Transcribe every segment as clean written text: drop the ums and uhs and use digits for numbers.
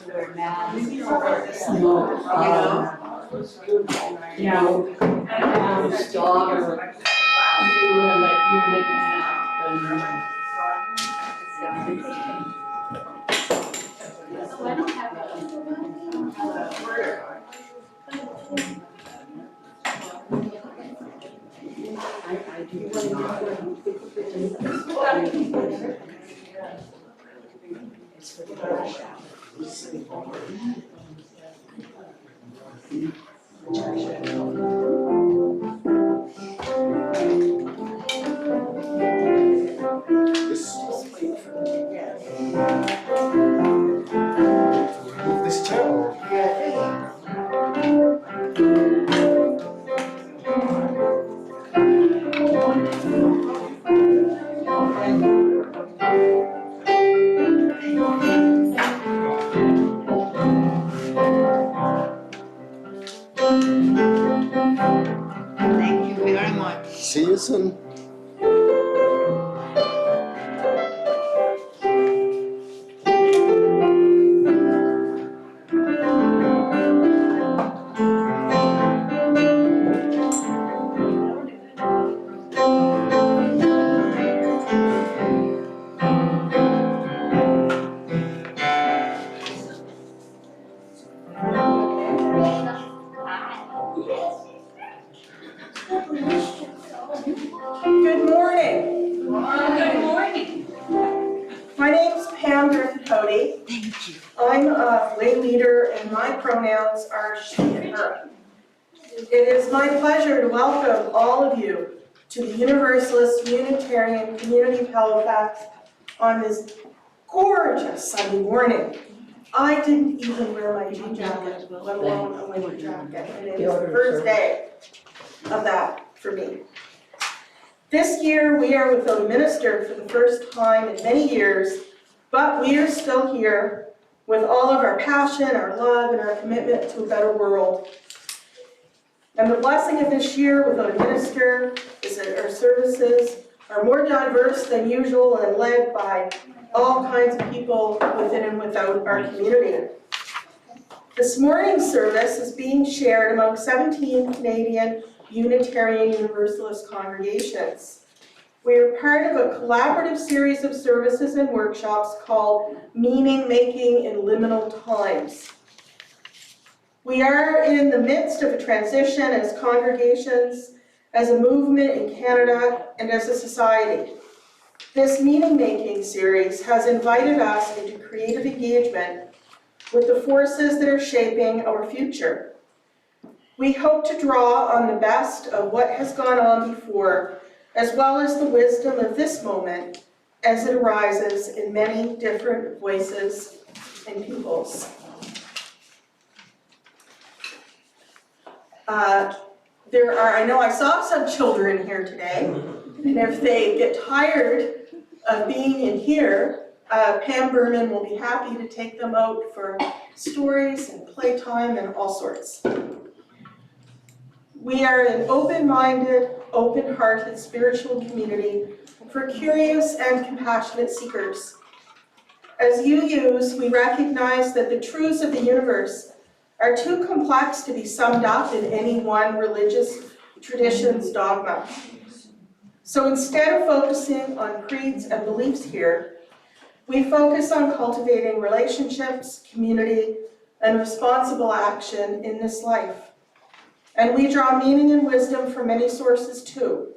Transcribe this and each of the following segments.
wear masks. This daughter, you were like So I don't have This chair. Thank you very much. See you soon. Good morning. Good morning. My name is Pam Griffith-Hody. Thank you. I'm a lay leader and my pronouns are she and her. It is my pleasure to welcome all of you to the Universalist Unitarian Community of Halifax on this gorgeous Sunday morning. I didn't even wear my jean jacket, let alone a winter jacket, and it is the first day of that for me. This year, we are without a minister for the first time in many years, but we are still here with all of our passion, our love, and our commitment to a better world. And the blessing of this year without a minister is that our services are more diverse than usual and led by all kinds of people within and without our community. This morning's service is being shared among 17 Canadian Unitarian Universalist congregations. We are part of a collaborative series of services and workshops called Meaning Making in Liminal Times. We are in the midst of a transition as congregations, as a movement in Canada, and as a society. This Meaning Making series has invited us into creative engagement with the forces that are shaping our future. We hope to draw on the best of what has gone on before, as well as the wisdom of this moment as it arises in many different voices and peoples. I know I saw some children here today, and if they get tired of being in here, Pam Berman will be happy to take them out for stories and playtime and all sorts. We are an open-minded, open-hearted spiritual community for curious and compassionate seekers. As UUs, we recognize that the truths of the universe are too complex to be summed up in any one religious tradition's dogma. So instead of focusing on creeds and beliefs here, we focus on cultivating relationships, community, and responsible action in this life. And we draw meaning and wisdom from many sources too.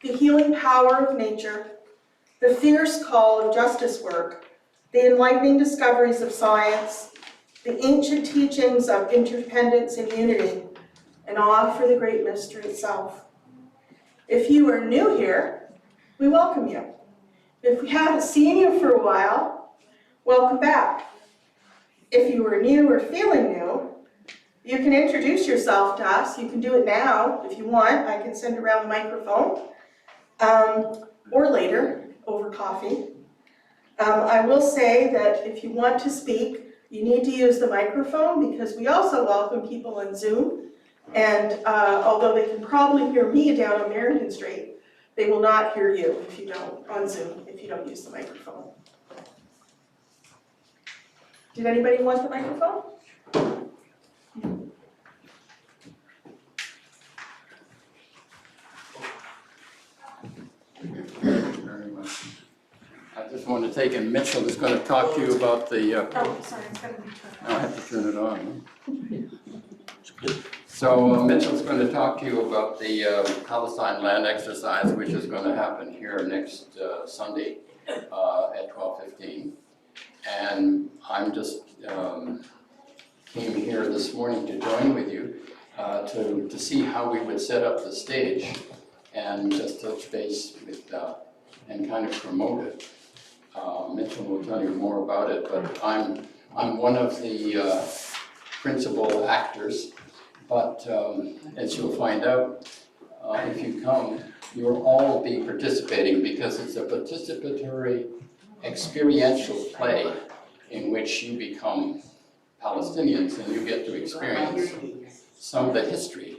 The healing power of nature, the fierce call of justice work, the enlightening discoveries of science, the ancient teachings of interdependence and unity, and awe for the great mystery itself. If you are new here, we welcome you. If we haven't seen you for a while, welcome back. If you are new or feeling new, you can introduce yourself to us. You can do it now if you want. I can send around the microphone, or later over coffee. I will say that if you want to speak, you need to use the microphone because we also welcome people on Zoom. And although they can probably hear me down on Merrington Street, they will not hear you if you don't, on Zoom, if you don't use the microphone. Did anybody want the microphone? Very much. I just want to take, and Mitchell is going to talk to you about the, Oh, sorry, it's gotta be turned I have to turn it on. So Mitchell's going to talk to you about the Palestine land exercise, which is going to happen here next Sunday at 12:15. And I'm just came here this morning to join with you to see how we would set up the stage and just touch base with and kind of promote it. Mitchell will tell you more about it, but I'm one of the principal actors. But as you'll find out, if you come, you'll all be participating because it's a participatory, experiential play in which you become Palestinians and you get to experience some of the history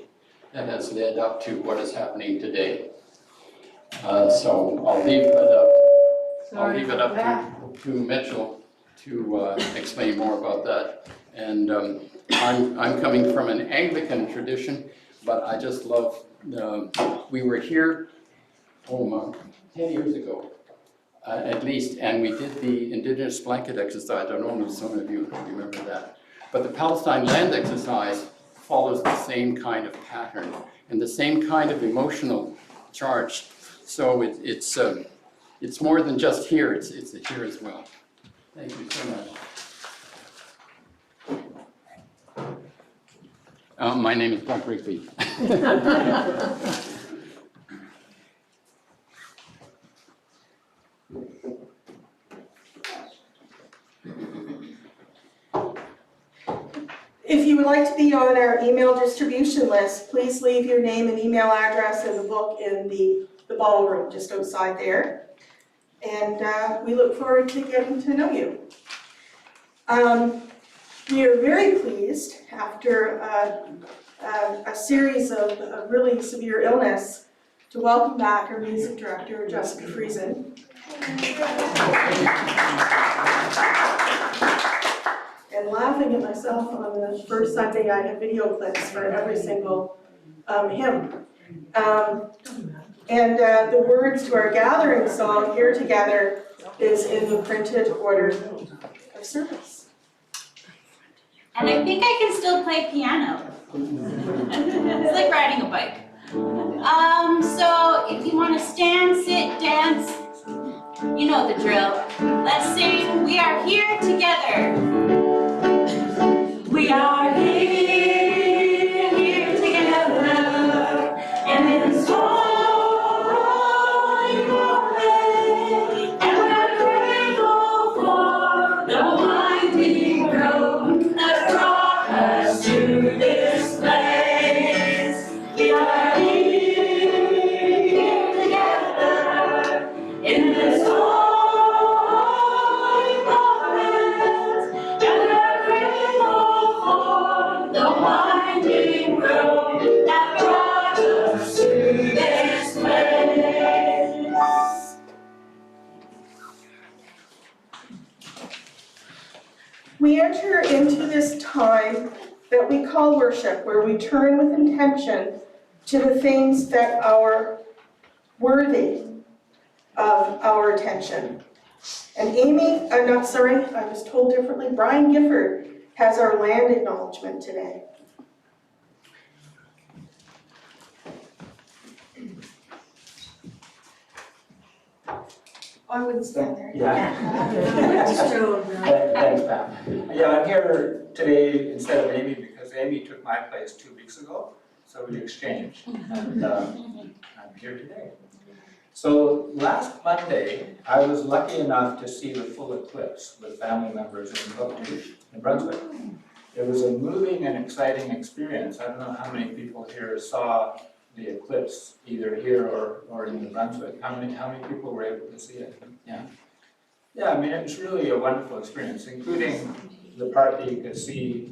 that has led up to what is happening today. So I'll leave it up to Mitchell to explain more about that. And I'm coming from an Anglican tradition, but I just love, we were here, 10 years ago, at least, and we did the Indigenous blanket exercise. I don't know if some of you remember that. But the Palestine land exercise follows the same kind of pattern and the same kind of emotional charge. So it's more than just here, it's here as well. Thank you so much. My name is Doug Rigby. If you would like to be on our email distribution list, please leave your name and email address in the book in the ballroom just outside there. And we look forward to getting to know you. We are very pleased, after a series of really severe illness, to welcome back our music director, Jessica Friesen. And laughing at myself on the first Sunday, I have video clips for every single hymn. And the words to our gathering song, Here Together, is in the printed order of service. And I think I can still play piano. It's like riding a bike. So if you want to stand, sit, dance, you know the drill. Let's sing, we are here together. We are here together in this holy moment, and we're grateful for the winding road that brought us to this place. We are here together in this holy moment, and we're grateful for the winding road that brought us to this place. We enter into this time that we call worship, where we turn with intention to the things that are worthy of our attention. And I was told differently, Brian Gifford has our land acknowledgement today. I wouldn't stand there. Yeah. Thanks, Pam. Yeah, I'm here today instead of Amy because Amy took my place 2 weeks ago, so we exchanged. And I'm here today. So last Monday, I was lucky enough to see the full eclipse with family members in Brunswick. It was a moving and exciting experience. I don't know how many people here saw the eclipse, either here or in New Brunswick. How many people were able to see it? Yeah. Yeah, I mean, it was really a wonderful experience, including the part that you could see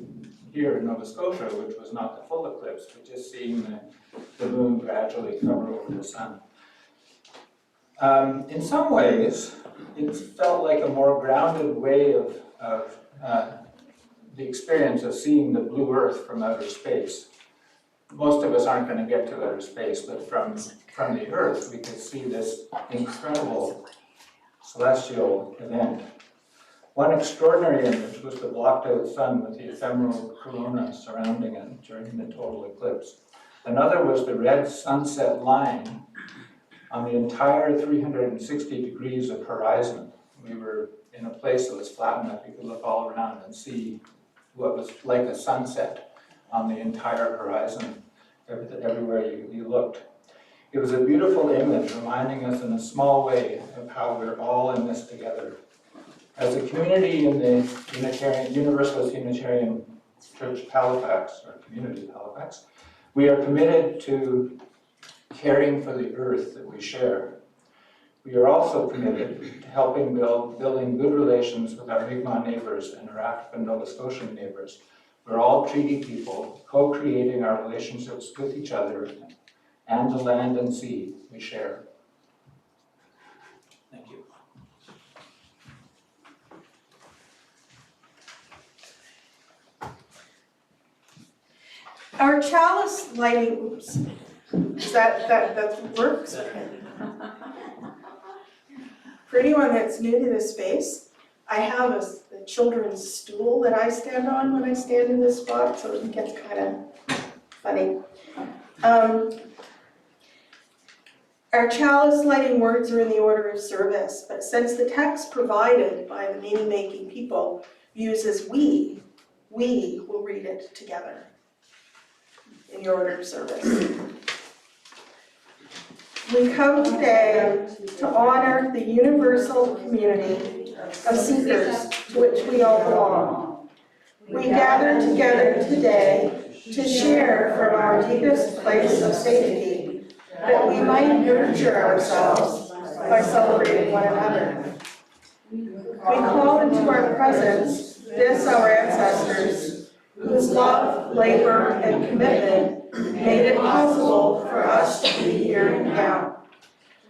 here in Nova Scotia, which was not the full eclipse, but just seeing the moon gradually cover over the sun. In some ways, it felt like a more grounded way of the experience of seeing the blue earth from outer space. Most of us aren't going to get to outer space, but from the earth, we could see this incredible celestial event. One extraordinary image was the blocked out sun with the ephemeral corona surrounding it during the total eclipse. Another was the red sunset line on the entire 360 degrees of horizon. We were in a place that was flat enough you could look all around and see what was like a sunset on the entire horizon, everywhere you looked. It was a beautiful image reminding us in a small way of how we're all in this together. As a community in the Universalist Unitarian Church Halifax, or community of Halifax, we are committed to caring for the earth that we share. We are also committed to helping building good relations with our Mi'kmaq neighbors and our African Nova Scotian neighbors. We're all treaty people, co-creating our relationships with each other and the land and sea we share. Thank you. Our chalice lighting, oops, that works? For anyone that's new to this space, I have a children's stool that I stand on when I stand in this spot, so it gets kind of funny. Our chalice lighting words are in the order of service, but since the text provided by the meaning-making people uses we will read it together in the order of service. We come today to honor the universal community of seekers to which we all belong. We gather together today to share from our deepest place of safety, that we might nurture ourselves by celebrating one another. We call into our presence this our ancestors, whose love, labor, and commitment made it possible for us to be here and now.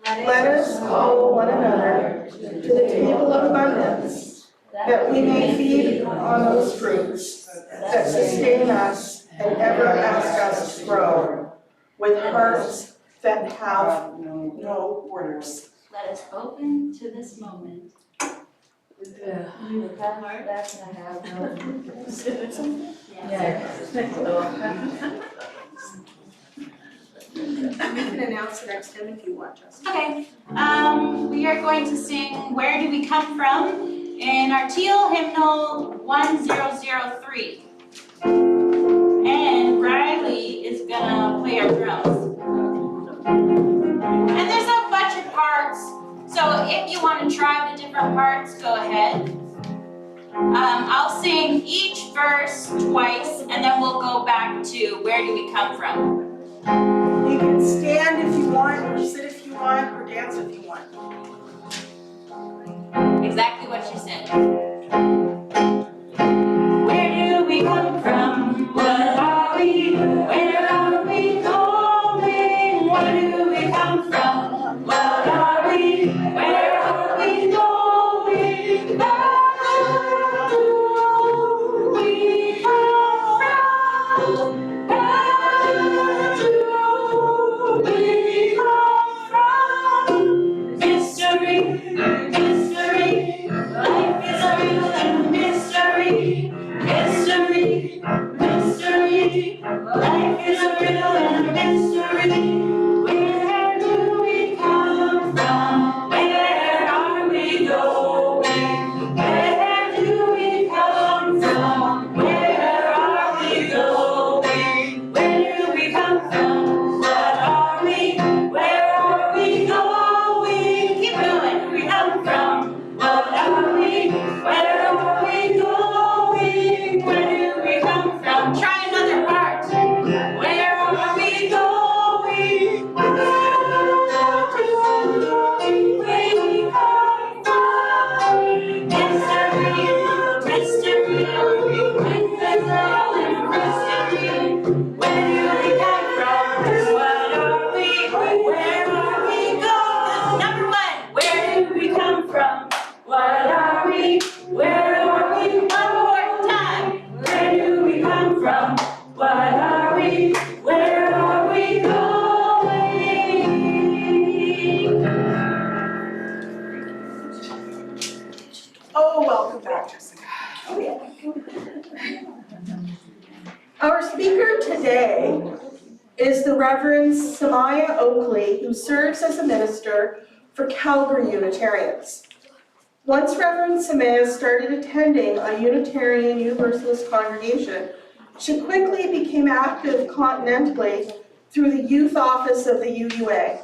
Let us call one another to the table of abundance, that we may feed on those fruits that sustain us and ever ask us to grow, with hearts that have no borders. Let us open to this moment. You can announce the next hymn if you want, Justin. Okay, we are going to sing Where Do We Come From in our teal hymnal 1003. And Riley is gonna play our drums. And there's a bunch of parts, so if you want to try the different parts, go ahead. I'll sing each verse twice, and then we'll go back to Where Do We Come From. You can stand if you want, or sit if you want, or dance if you want. Exactly what she said. Where do we come from? What are we? Where are we going? Where do we come from? What are we? Where are we going? Where do we come from? Where do we come from? Mystery, mystery, life is a riddle and Our speaker today is the Reverend Samaya Oakley, who serves as a minister for Calgary Unitarians. Once Reverend Samaya started attending a Unitarian Universalist congregation, she quickly became active continentally through the youth office of the UUA.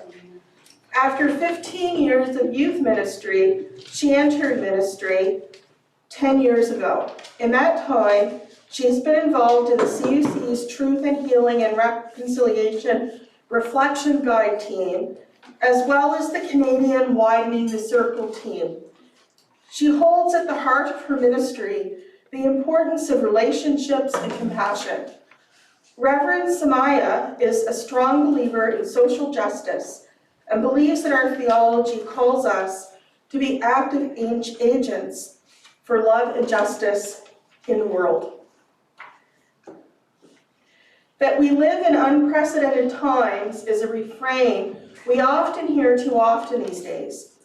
After 15 years of youth ministry, she entered ministry 10 years ago. In that time, she has been involved in the CUC's Truth and Healing and Reconciliation Reflection Guide team, as well as the Canadian Widening the Circle team. She holds at the heart of her ministry the importance of relationships and compassion. Reverend Samaya is a strong believer in social justice and believes that our theology calls us to be active agents for love and justice in the world. That we live in unprecedented times is a refrain we often hear too often these days.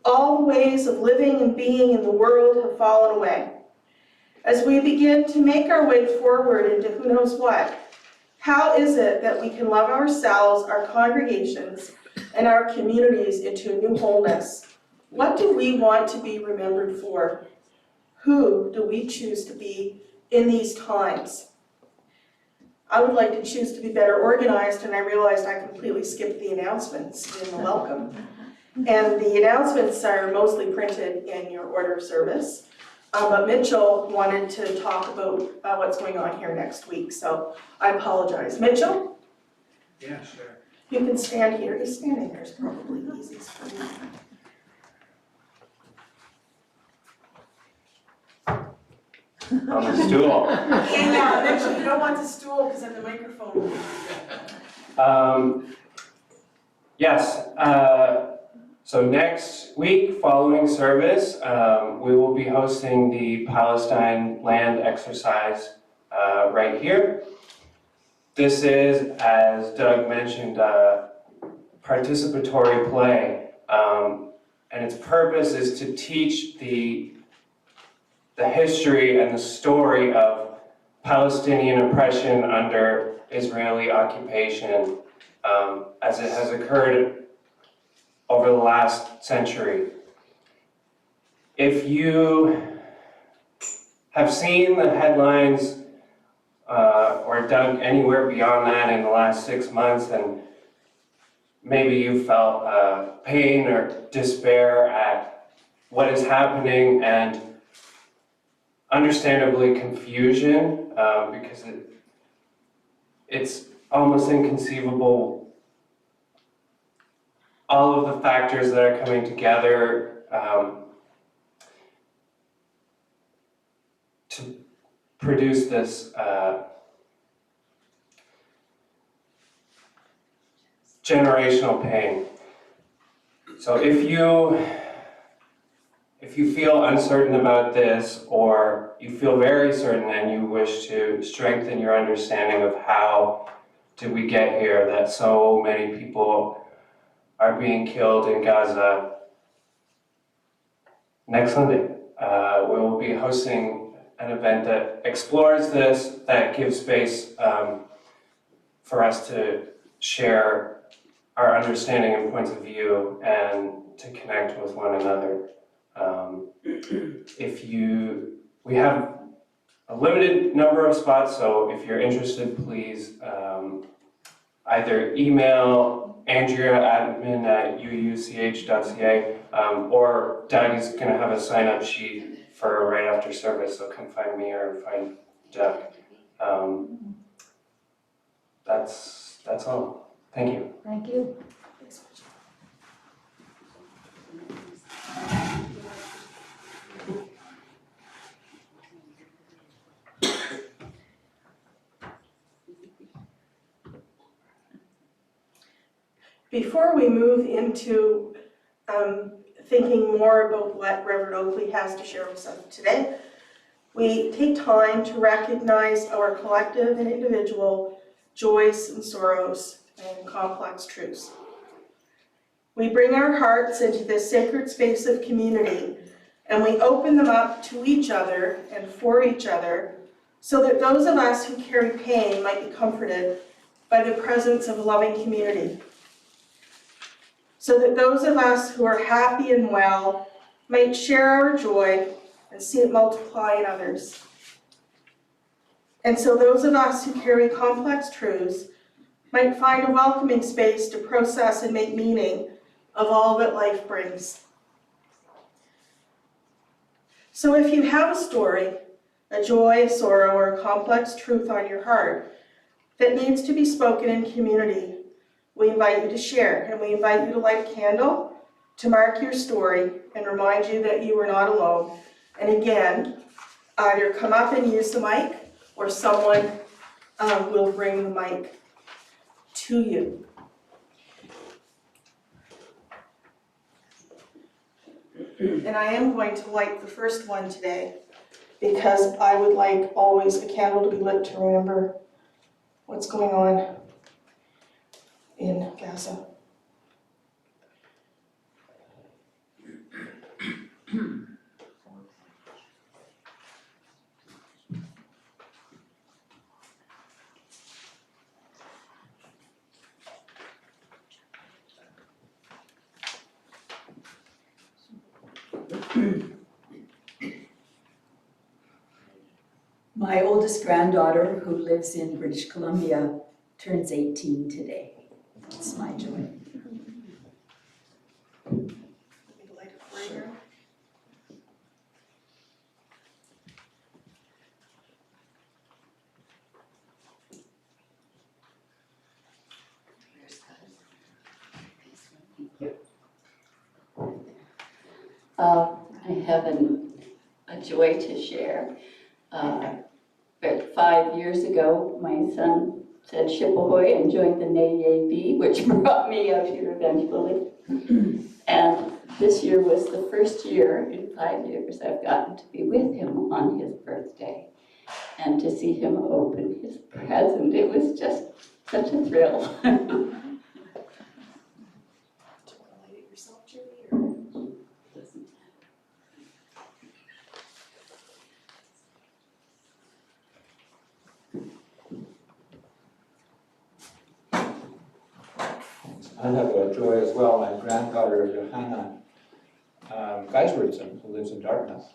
All the ways of living and being in the world have fallen away. As we begin to make our way forward into who knows what, how is it that we can love ourselves, our congregations, and our communities into a new wholeness? What do we want to be remembered for? Who do we choose to be in these times? I would like to choose to be better organized, and I realized I completely skipped the announcements in the welcome. And the announcements are mostly printed in your order of service. But Mitchell wanted to talk about what's going on here next week, so I apologize. Mitchell? Yeah, sure. You can stand here. Just standing there is probably the easiest for me. On the stool. Yeah, Mitchell, you don't want the stool because of the microphone. Yes, so next week, following service, we will be hosting the Palestine land exercise right here. This is, as Doug mentioned, a participatory play, and its purpose is to teach the history and the story of Palestinian oppression under Israeli occupation as it has occurred over the last century. If you have seen the headlines or dug anywhere beyond that in the last 6 months, then maybe you felt pain or despair at what is happening, and understandably confusion, because it's almost inconceivable, all of the factors that are coming together to produce this generational pain. So if you feel uncertain about this, or you feel very certain and you wish to strengthen your understanding of how did we get here, that so many people are being killed in Gaza, next Sunday we will be hosting an event that explores this, that gives space for us to share our understanding and points of view and to connect with one another. We have a limited number of spots, so if you're interested, please either email andrea@UUCH.ca, or Doug is going to have a sign-up sheet for right after service, so come find me or find Doug. That's all. Thank you. Thank you. Before we move into thinking more about what Reverend Oakley has to share with us today, we take time to recognize our collective and individual joys and sorrows and complex truths. We bring our hearts into this sacred space of community, and we open them up to each other and for each other, so that those of us who carry pain might be comforted by the presence of a loving community, so that those of us who are happy and well might share our joy and see it multiply in others. And so those of us who carry complex truths might find a welcoming space to process and make meaning of all that life brings. So if you have a story, a joy, a sorrow, or a complex truth on your heart that needs to be spoken in community, we invite you to share, and we invite you to light a candle to mark your story and remind you that you are not alone. And again, either come up and use the mic, or someone will bring the mic to you. And I am going to light the first one today, because I would like always a candle to be lit to remember what's going on in Gaza. My oldest granddaughter, who lives in British Columbia, turns 18 today. It's my joy. I have a joy to share. But 5 years ago, my son said ship ahoy and joined the Navy, which brought me out here eventually. And this year was the first year in 5 years I've gotten to be with him on his birthday. And to see him open his present, it was just such a thrill. I have a joy as well. My granddaughter, Johanna Geiswardson, who lives in Dartmouth,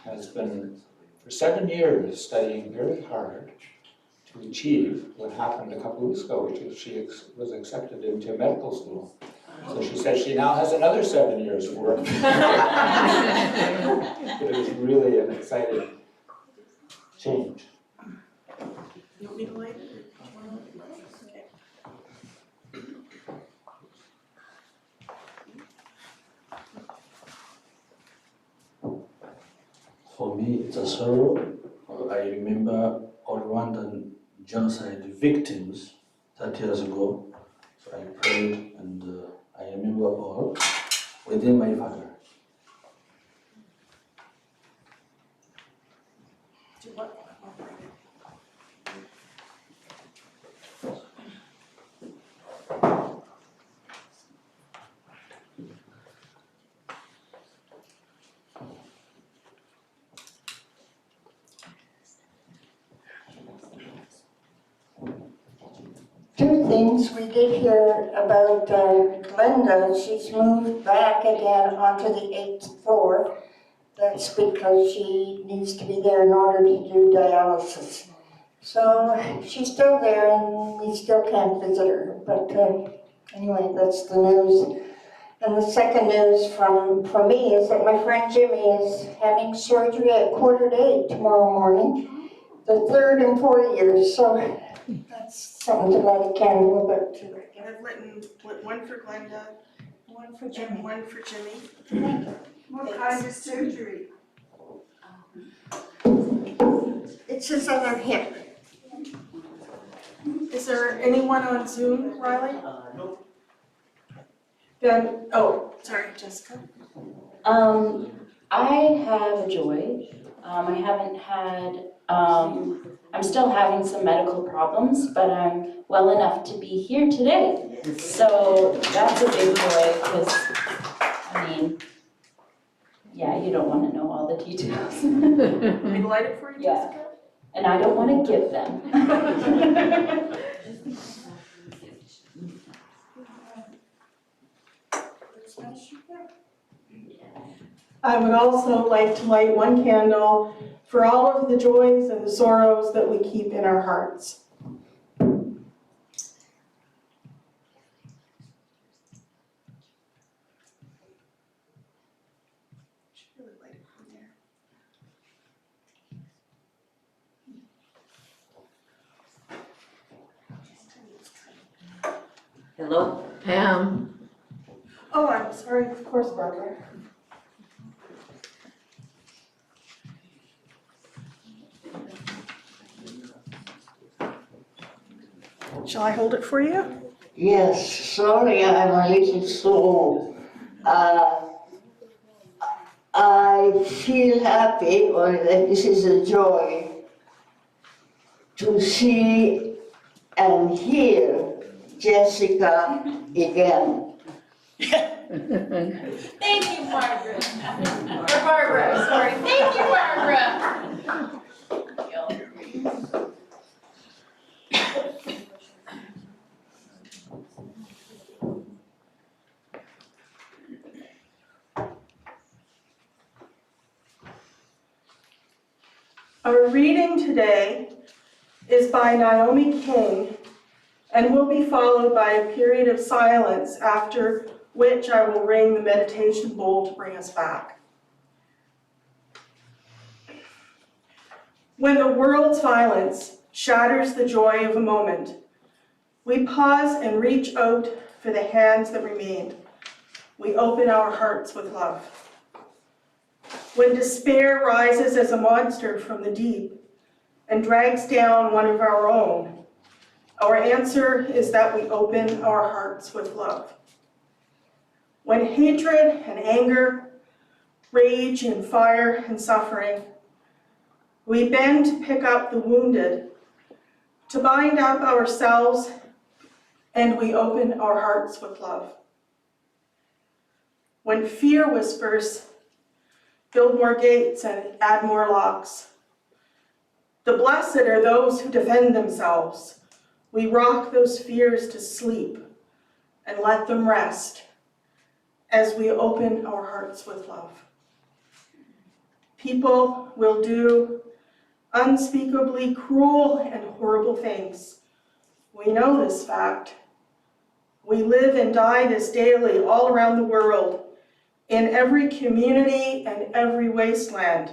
has been for 7 years studying very hard to achieve what happened a couple of weeks ago, which is she was accepted into medical school. So she said she now has another 7 years of work. But it was really an exciting change. You want me to light it? For me, it's a sorrow. I remember all Rwandan genocide victims 30 years ago. So I prayed and I remember all within my father. Do what? Two things we did hear about Glenda. She's moved back again onto the 8th floor. That's because she needs to be there in order to do dialysis. So she's still there and we still can't visit her. But anyway, that's the news. And the second news for me is that my friend Jimmy is having surgery at 7:45 tomorrow morning. The third in 4 years. So that's something to light a candle about too. I've lit one for Glenda, One for Jimmy. and one for Jimmy. Thank you. What kind of surgery? It's his other hip. Is there anyone on Zoom, Riley? No. Then, oh, sorry, Jessica. I have a joy. I haven't had, I'm still having some medical problems, but I'm well enough to be here today. So that's a big joy because, I mean, yeah, you don't want to know all the details. Want me to light it for you, Yeah. Jessica? and I don't want to give them. I would also like to light one candle for all of the joys and the sorrows that we keep in our hearts. Hello, Pam. Oh, I'm sorry, of course, Barbara. Shall I hold it for you? Yes, sorry, I'm a little slow. I feel happy, or that this is a joy, to see and hear Jessica again. Thank you, Margaret. Or Barbara, sorry. Thank you, Barbara. Our reading today is by Naomi King and will be followed by a period of silence, after which I will ring the meditation bowl to bring us back. When the world's violence shatters the joy of a moment, we pause and reach out for the hands that remain. We open our hearts with love. When despair rises as a monster from the deep and drags down one of our own, our answer is that we open our hearts with love. When hatred and anger, rage and fire and suffering, we bend to pick up the wounded, to bind up ourselves, and we open our hearts with love. When fear whispers, build more gates and add more locks. The blessed are those who defend themselves. We rock those fears to sleep and let them rest as we open our hearts with love. People will do unspeakably cruel and horrible things. We know this fact. We live and die this daily all around the world, in every community and every wasteland.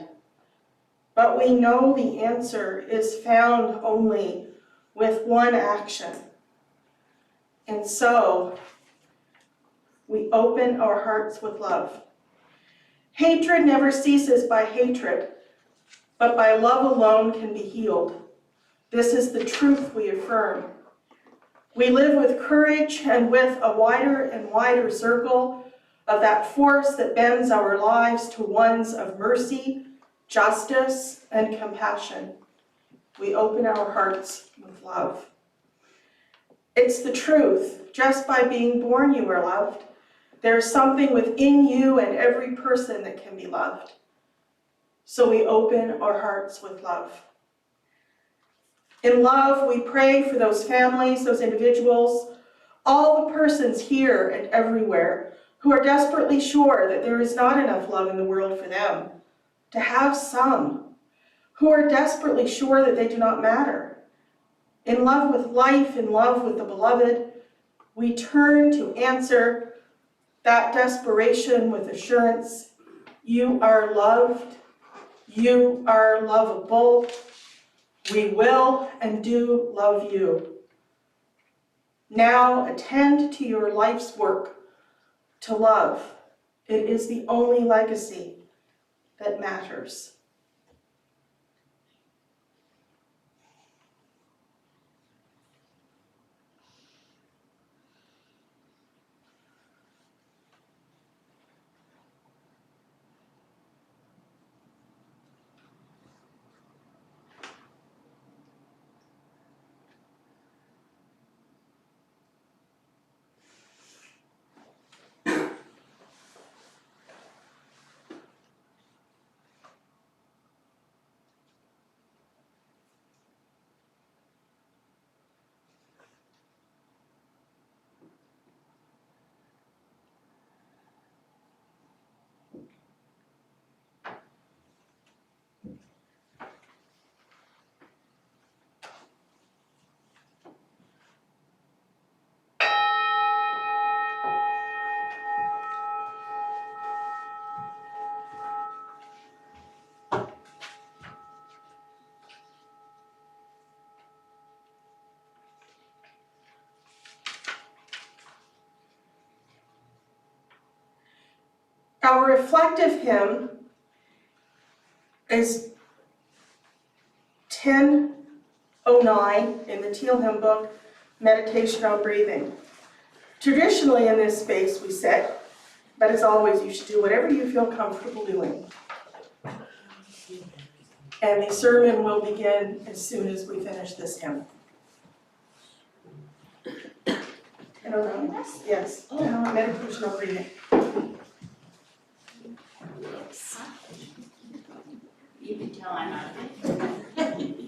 But we know the answer is found only with one action. And so, we open our hearts with love. Hatred never ceases by hatred, but by love alone can be healed. This is the truth we affirm. We live with courage and with a wider and wider circle of that force that bends our lives to ones of mercy, justice, and compassion. We open our hearts with love. It's the truth. Just by being born, you are loved. There is something within you and every person that can be loved. So we open our hearts with love. In love, we pray for those families, those individuals, all the persons here and everywhere who are desperately sure that there is not enough love in the world for them to have some, who are desperately sure that they do not matter. In love with life, in love with the beloved, we turn to answer that desperation with assurance. You are loved. You are lovable. We will and do love you. Now attend to your life's work, to love. It is the only legacy that matters. Our reflective hymn is 1009 in the Teal Hymn Book, Meditation on Breathing. Traditionally in this space we sit, but as always you should do whatever you feel comfortable doing. And the sermon will begin as soon as we finish this hymn. Yes, meditation on breathing. You can tell I'm out of it.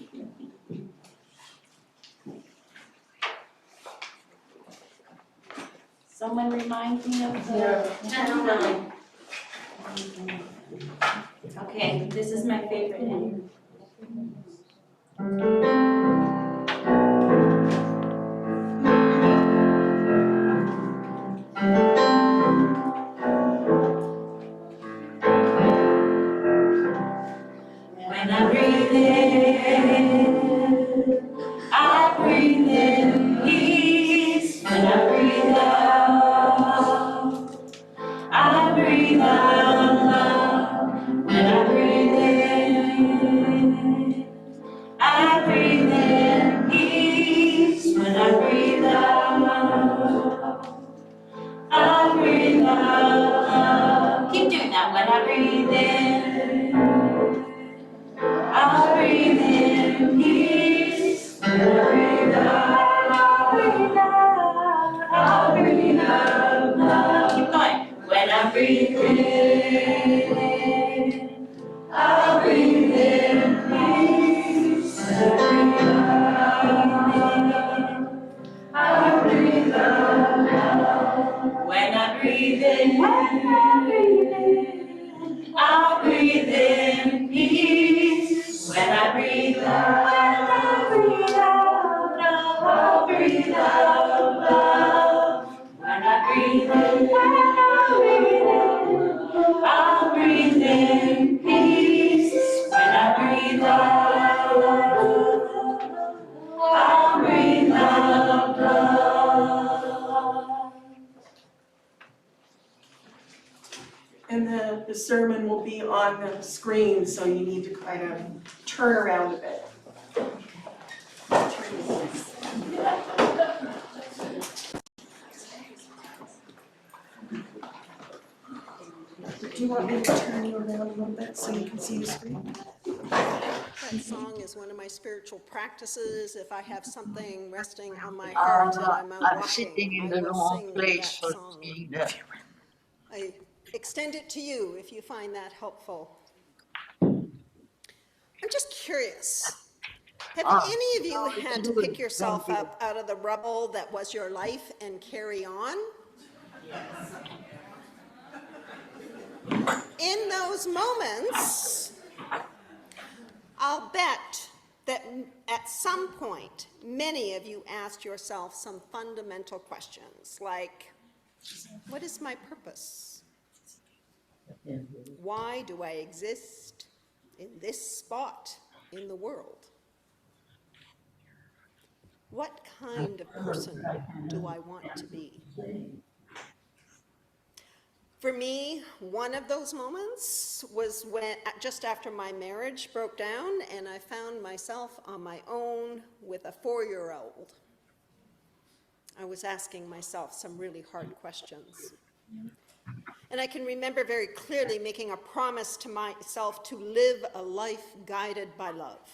Someone remind me of the 1009. Okay, this is my favorite hymn. When I breathe in, I breathe in peace. When I breathe out, I breathe out love. When I breathe in, I breathe in peace. When I breathe out, I breathe out love. Keep doing that. When I breathe in, I breathe in peace. When I breathe out, I breathe out. I breathe out love. Keep going. When I breathe in, I breathe in peace. When I breathe out, I breathe out love. When I breathe in, I breathe in peace. When I breathe out, I breathe out love. When I breathe in, I breathe in peace. When I breathe out, I breathe out love. And the sermon will be on the screen, so you need to kind of turn around a bit. Do you want me to turn you around a little bit so you can see the screen? That song is one of my spiritual practices. If I have something resting on my heart and I'm out I'm walking, sitting in I the will wrong sing place that for song. seeing that. I extend it to you if you find that helpful. I'm just curious. Have any of you had to pick yourself up out of the rubble that was your life and carry on? Yes. In those moments, I'll bet that at some point, many of you asked yourself some fundamental questions like, what is my purpose? Why do I exist in this spot in the world? What kind of person do I want to be? For me, one of those moments was when, just after my marriage broke down and I found myself on my own with a 4-year-old. I was asking myself some really hard questions. And I can remember very clearly making a promise to myself to live a life guided by love.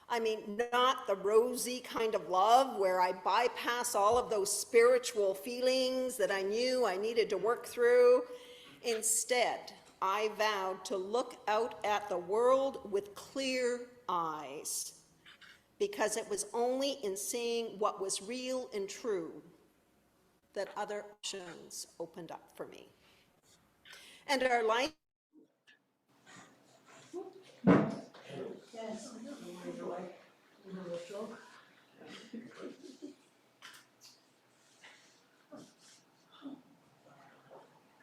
I mean, not the rosy kind of love where I bypass all of those spiritual feelings that I knew I needed to work through. Instead, I vowed to look out at the world with clear eyes, because it was only in seeing what was real and true that other options opened up for me. And our life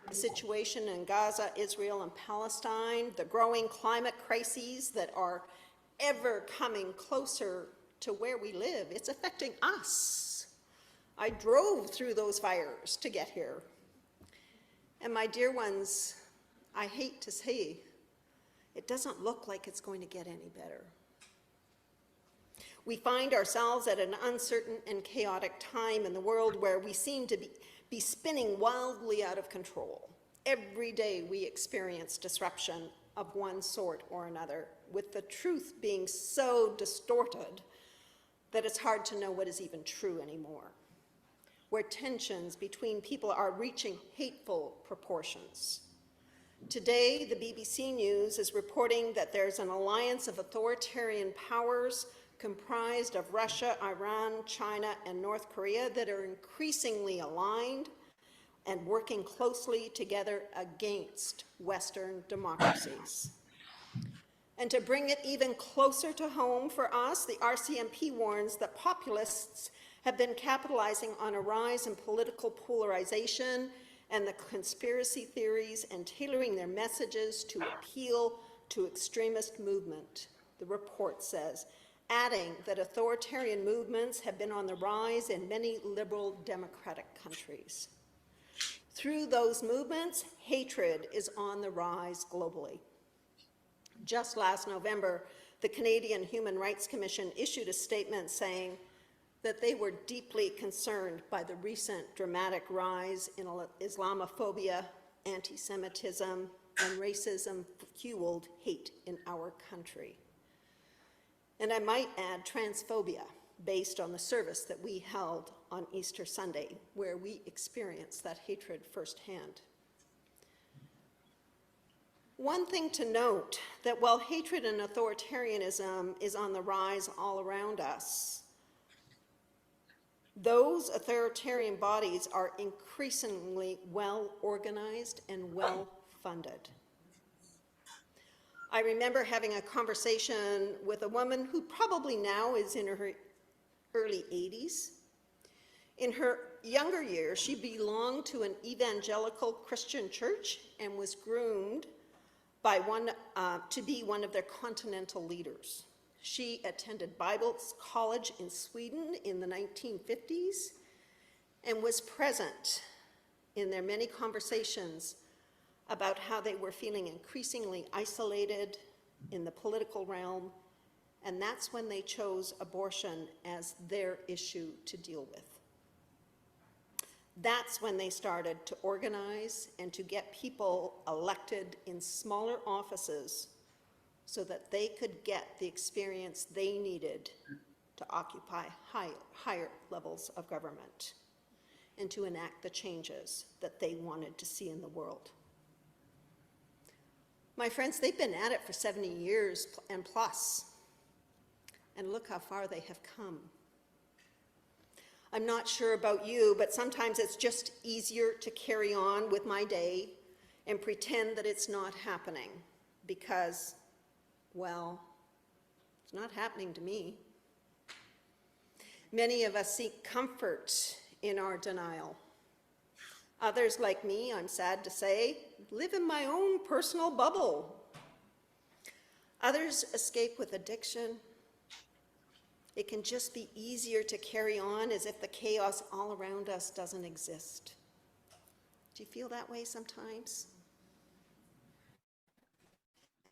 the situation in Gaza, Israel, and Palestine, the growing climate crises that are ever coming closer to where we live, it's affecting us. I drove through those fires to get here. And my dear ones, I hate to say, it doesn't look like it's going to get any better. We find ourselves at an uncertain and chaotic time in the world where we seem to be spinning wildly out of control. Every day we experience disruption of one sort or another, with the truth being so distorted that it's hard to know what is even true anymore, where tensions between people are reaching hateful proportions. Today, the BBC News is reporting that there's an alliance of authoritarian powers comprised of Russia, Iran, China, and North Korea that are increasingly aligned and working closely together against Western democracies. And to bring it even closer to home for us, the RCMP warns that populists have been capitalizing on a rise in political polarization and the conspiracy theories and tailoring their messages to appeal to extremist movement, the report says, adding that authoritarian movements have been on the rise in many liberal democratic countries. Through those movements, hatred is on the rise globally. Just last November, the Canadian Human Rights Commission issued a statement saying that they were deeply concerned by the recent dramatic rise in Islamophobia, anti-Semitism, and racism-fueled hate in our country. And I might add transphobia, based on the service that we held on Easter Sunday, where we experienced that hatred firsthand. One thing to note, that while hatred and authoritarianism is on the rise all around us, those authoritarian bodies are increasingly well organized and well funded. I remember having a conversation with a woman who probably now is in her early 80s. In her younger years, she belonged to an evangelical Christian church and was groomed by to be one of their continental leaders. She attended Bible college in Sweden in the 1950s and was present in their many conversations about how they were feeling increasingly isolated in the political realm, and that's when they chose abortion as their issue to deal with. That's when they started to organize and to get people elected in smaller offices so that they could get the experience they needed to occupy higher levels of government and to enact the changes that they wanted to see in the world. My friends, they've been at it for 70 years and plus, and look how far they have come. I'm not sure about you, but sometimes it's just easier to carry on with my day and pretend that it's not happening because, well, it's not happening to me. Many of us seek comfort in our denial. Others, like me, I'm sad to say, live in my own personal bubble. Others escape with addiction. It can just be easier to carry on as if the chaos all around us doesn't exist. Do you feel that way sometimes?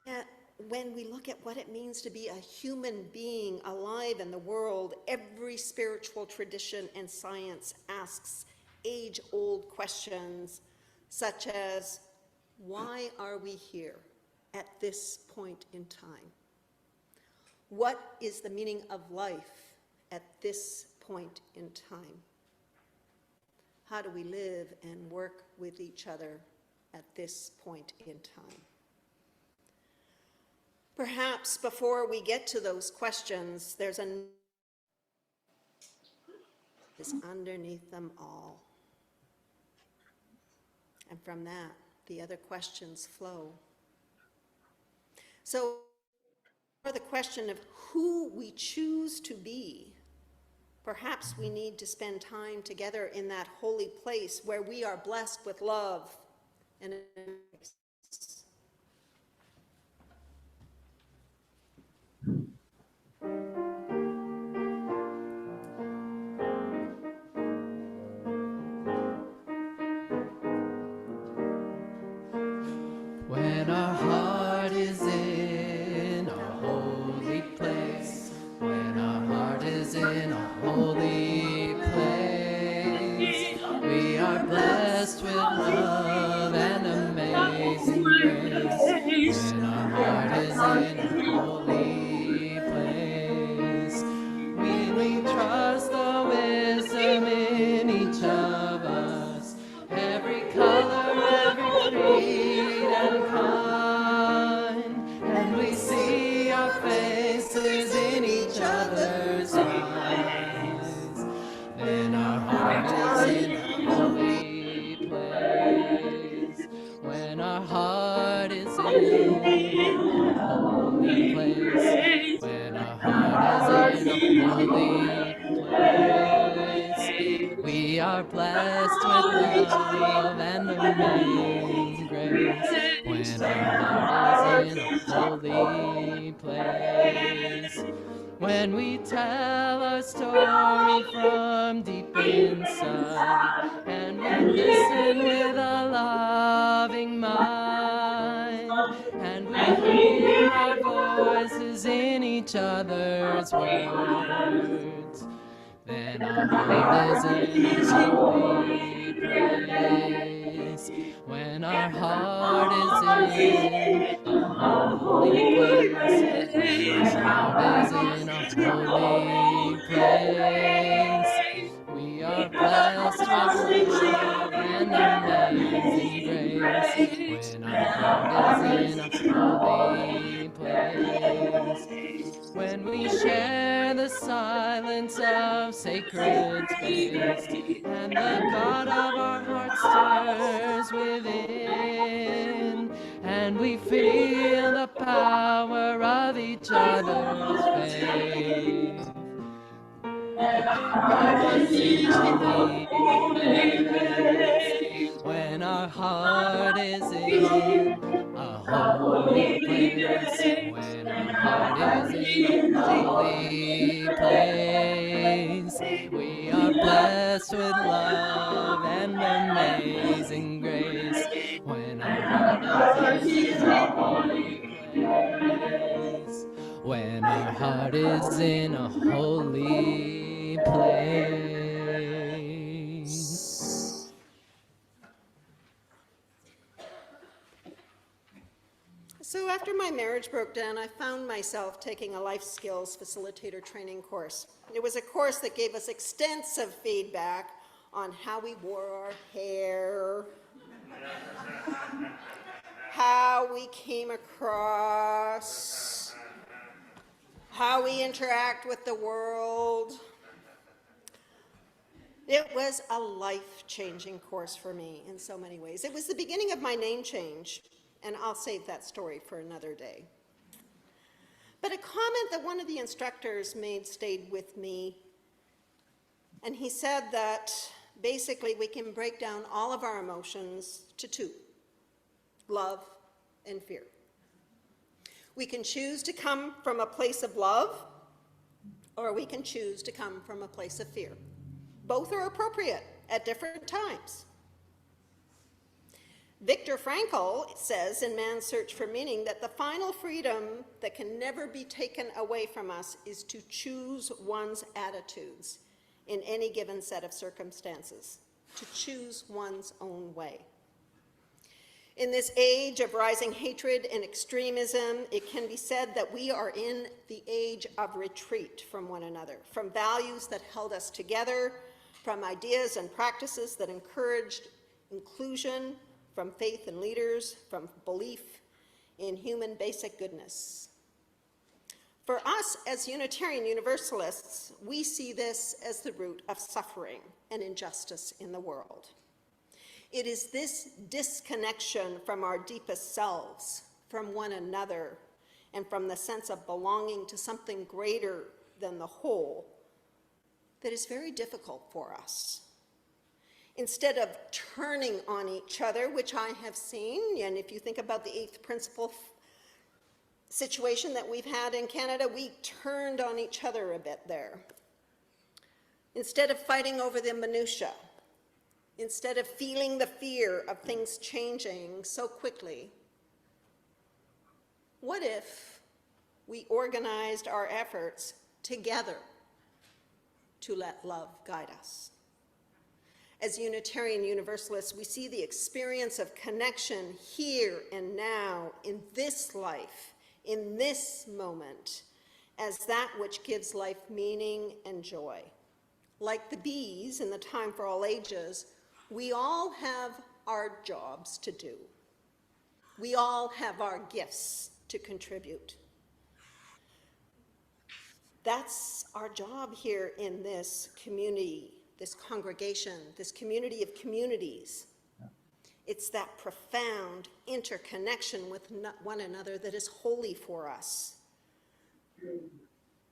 Yet, when we look at what it means to be a human being alive in the world, every spiritual tradition and science asks age-old questions such as, why are we here at this point in time? What is the meaning of life at this point in time? How do we live and work with each other at this point in time? Perhaps before we get to those questions, there's is underneath them all. And from that, the other questions flow. So, for the question of who we choose to be, perhaps we need to spend time together in that holy place where we are blessed with love and embrace. is in a holy place. We are blessed with love and amazing grace. When our heart is in a holy place, we trust the wisdom in each of us, every color, every creed and kind, and we see our faces in each other's eyes. Then our heart is in a holy place. When our heart is in a holy place. When our heart is in a holy place. We are blessed with love and amazing grace. When our heart is in a holy place. When we tell our story from deep inside, and we listen with a loving mind, and we hear our voices in each other's words, then our heart is in a holy place. When our heart is in a holy place. When our heart is in a holy place. We are blessed with love and amazing grace. When our heart is in a holy place. When we share the silence of sacred space, and the God of our hearts stirs within, and we feel the power of each other's faith. When our heart is in a holy place, when our heart is in a holy place, we are blessed with love and amazing grace. When our heart is in a holy place, when our heart is in a holy place. So after my marriage broke down, I found myself taking a life skills facilitator training course. It was a course that gave us extensive feedback on how we wore our hair, how we came across, how we interact with the world. It was a life-changing course for me in so many ways. It was the beginning of my name change, and I'll save that story for another day. But a comment that one of the instructors made stayed with me, and he said that basically we can break down all of our emotions to two: love and fear. We can choose to come from a place of love, or we can choose to come from a place of fear. Both are appropriate at different times. Viktor Frankl says in Man's Search for Meaning that the final freedom that can never be taken away from us is to choose one's attitudes in any given set of circumstances, to choose one's own way. In this age of rising hatred and extremism, it can be said that we are in the age of retreat from one another, from values that held us together, from ideas and practices that encouraged inclusion, from faith and leaders, from belief in human basic goodness. For us as Unitarian Universalists, we see this as the root of suffering and injustice in the world. It is this disconnection from our deepest selves, from one another, and from the sense of belonging to something greater than the whole that is very difficult for us. Instead of turning on each other, which I have seen, and if you think about the eighth principle situation that we've had in Canada, we turned on each other a bit there. Instead of fighting over the minutiae, instead of feeling the fear of things changing so quickly, what if we organized our efforts together to let love guide us. As Unitarian Universalists, we see the experience of connection here and now, in this life, in this moment, as that which gives life meaning and joy. Like the bees in the Time for All Ages, we all have our jobs to do. We all have our gifts to contribute. That's our job here in this community, this congregation, this community of communities. It's that profound interconnection with one another that is holy for us.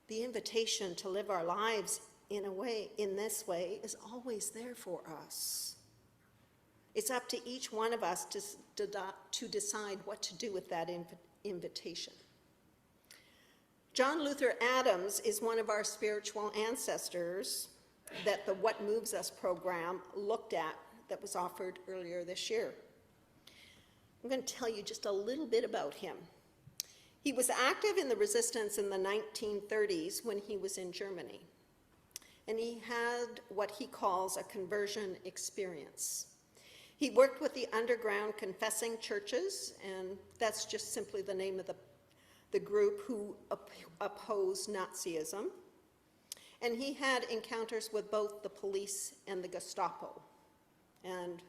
The invitation to live our lives in this way is always there for us. It's up to each one of us to decide what to do with that invitation. John Luther Adams is one of our spiritual ancestors that the What Moves Us program looked at that was offered earlier this year. I'm going to tell you just a little bit about him. He was active in the resistance in the 1930s when he was in Germany, and he had what he calls a conversion experience. He worked with the underground confessing churches, and that's just simply the name of the group who opposed Nazism. And he had encounters with both the police and the Gestapo. And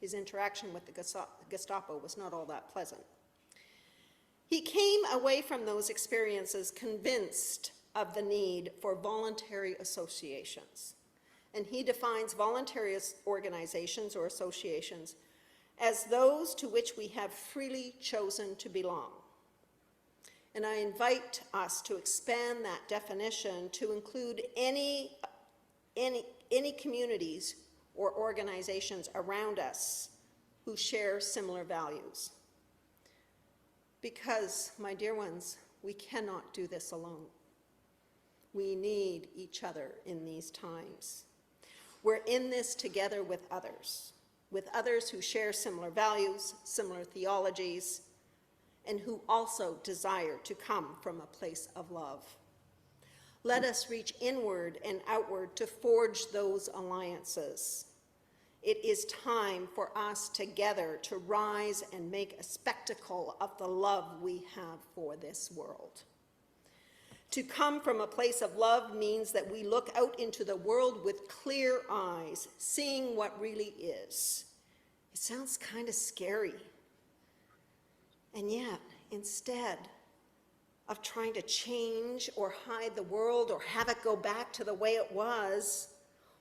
his interaction with the Gestapo was not all that pleasant. He came away from those experiences convinced of the need for voluntary associations. And he defines voluntary organizations or associations as those to which we have freely chosen to belong. And I invite us to expand that definition to include any communities or organizations around us who share similar values. Because, my dear ones, we cannot do this alone. We need each other in these times. We're in this together with others who share similar values, similar theologies, and who also desire to come from a place of love. Let us reach inward and outward to forge those alliances. It is time for us together to rise and make a spectacle of the love we have for this world. To come from a place of love means that we look out into the world with clear eyes, seeing what really is. It sounds kind of scary. And yet, instead of trying to change or hide the world or have it go back to the way it was,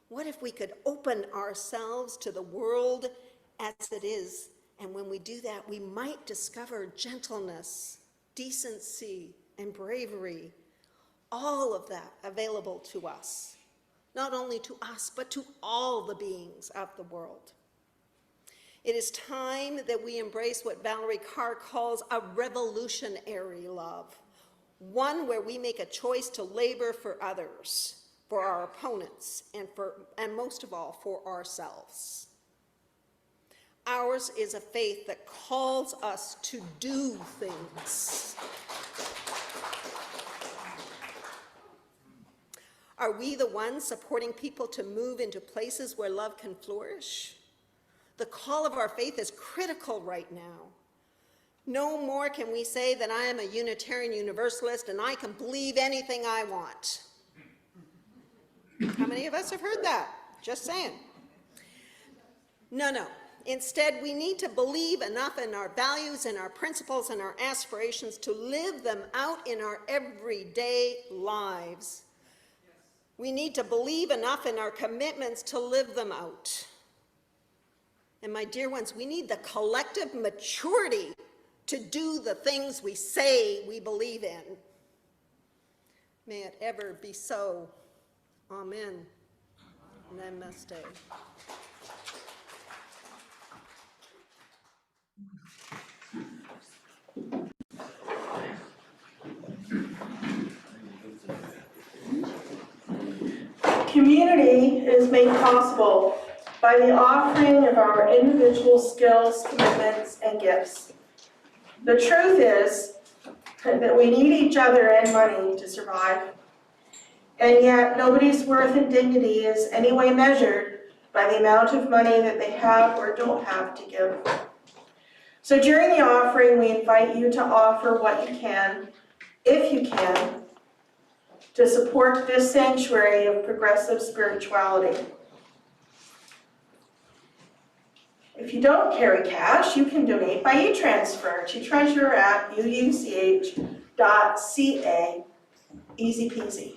what if we could open ourselves to the world as it is? And when we do that, we might discover gentleness, decency, and bravery, all of that available to us, not only to us, but to all the beings of the world. It is time that we embrace what Valerie Carr calls a revolutionary love, one where we make a choice to labor for others, for our opponents, and most of all, for ourselves. Ours is a faith that calls us to do things. Are we the ones supporting people to move into places where love can flourish? The call of our faith is critical right now. No more can we say that I am a Unitarian Universalist and I can believe anything I want. How many of us have heard that? Just saying. No. Instead, we need to believe enough in our values and our principles and our aspirations to live them out in our everyday lives. We need to believe enough in our commitments to live them out. And my dear ones, we need the collective maturity to do the things we say we believe in. May it ever be so. Amen. Namaste. Community is made possible by the offering of our individual skills, commitments, and gifts. The truth is that we need each other and money to survive. And yet nobody's worth and dignity is any way measured by the amount of money that they have or don't have to give. So during the offering, we invite you to offer what you can, if you can, to support this sanctuary of progressive spirituality. If you don't carry cash, you can donate by e-transfer to treasurer@uuch.ca. Easy peasy.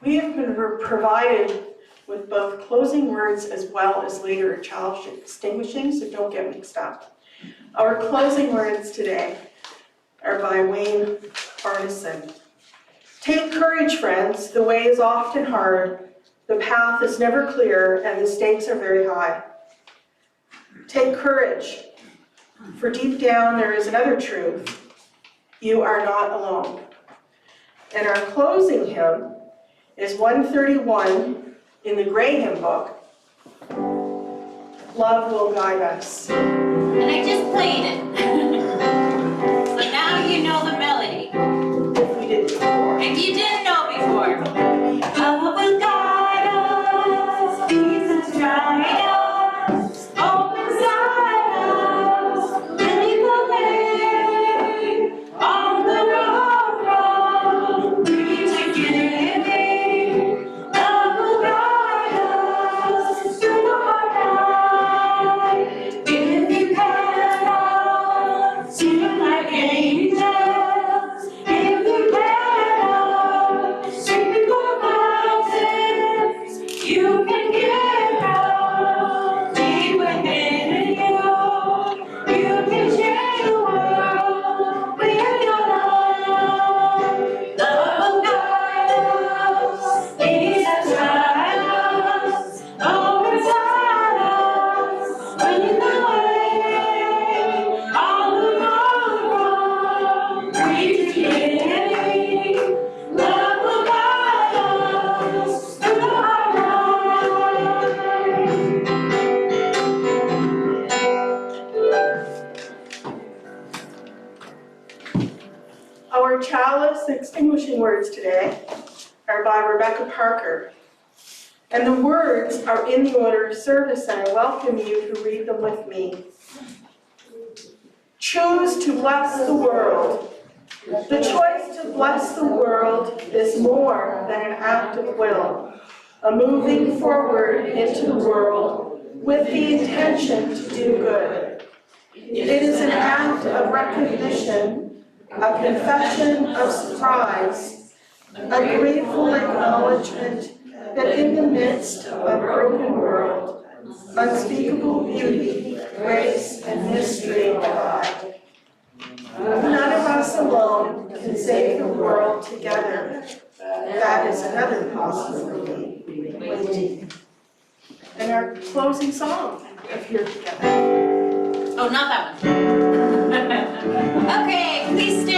We have been provided with both closing words as well as later child extinguishing, so don't get mixed up. Our closing words today are by Wayne Arneson. Take courage, friends. The way is often hard. The path is never clear, and the stakes are very high. Take courage, for deep down there is another truth. You are not alone. And our closing hymn is 131 in the Gray Hymn book. Love will guide us. And I just played it. So now you know the melody. If we did before. If you didn't know before. Love will guide us, Jesus guide us, open side us, lead the way on the road from free to giving. Love will guide us through the hard night. If you cannot sing like angels, if you cannot sing before mountains, you can get out deep within you. You can change the world with your love. Love will guide us, lead us, guide us, overside us, lead the way on the road from free to giving. Love will guide us through the hard night. Our chalice extinguishing words today are by Rebecca Parker. And the words are in the order of service, and I welcome you to read them with me. Choose to bless the world. The choice to bless the world is more than an act of will, a moving forward into the world with the intention to do good. It is an act of recognition, a confession of surprise, a grateful acknowledgement that in the midst of a broken world, unspeakable beauty, grace, and mystery abide. None of us alone can save the world together. That is another possibility. And our closing song of Here Together. Oh, not that one. Okay, please stand.